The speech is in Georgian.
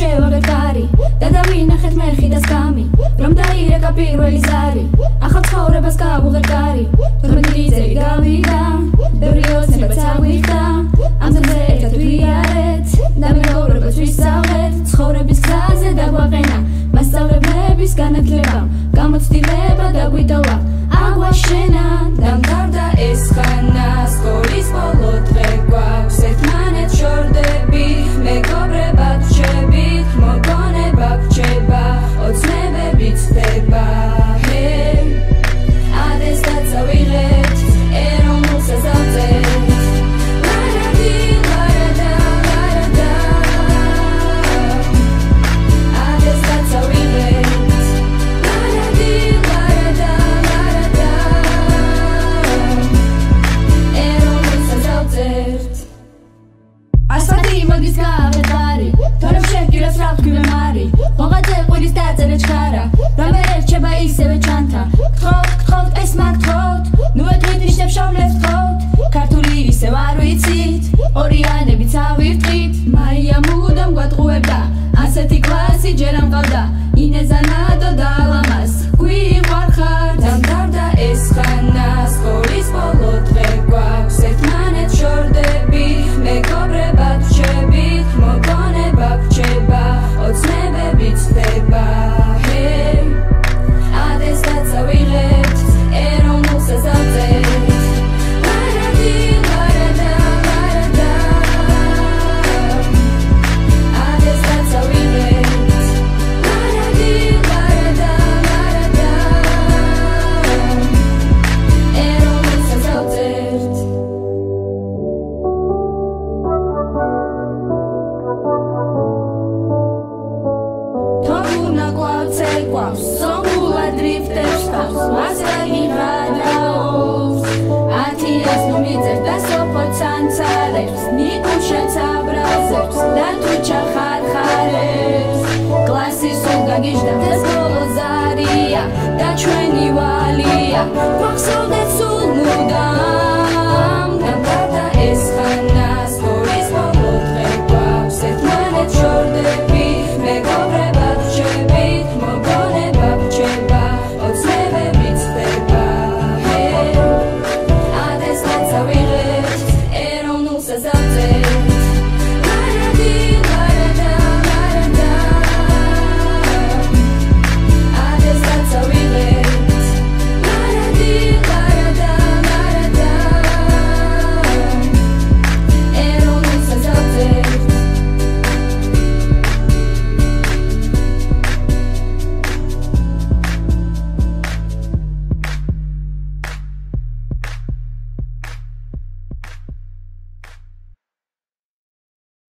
შევაღებ კარი და დავინახეთ მერხი და სკამი რომ დაირეკა პირველი ზარი ახალ ცხოვრებას გავუღებ კარი 12 წელი გავიდა ბევრი ოცნება წავიხდა ამ ძმზე ერთად ვიარეთ და მეგობრებად ვისწავლეთ ცხოვრების გზაზე დაგვაყენა მასწავლებლების განათლება გამოცდილება დაგვიტოვა აგვაშენა დამთავრდა ეს ხანა სკოლის ბოლო დღე გვაქვს ერთმანეთს შორდებით მეგობრებად ვჩებით მოგონება გრჩება ოცნებები ცდება ადეს დაწავიღეთ ეროვნულ საზავწეთ ისევე ჩანთა გთხოვთ ეს მაგთხოვთ ნუ ეთქვით ნიშნებს შავლებს გთხოვთ ქართული ისევ არ ვიცით ორიანებიც ავირტყით მაია მუდამ გვატყუებდა ასეთი კლასი ჯერ ამ ყავდა ინეზა ნადო და ალამას გვიყვარხარ დამთავრდა ეს ხანა სკოლის ბოლო დღე გვაქვს ერთმანეთს შორდებით მეგობრებად ვჩებით მოგონება გრჩება ოცნებები ცდება და ჩვენი ვალია გვახსოვდეთ სულ მუდამ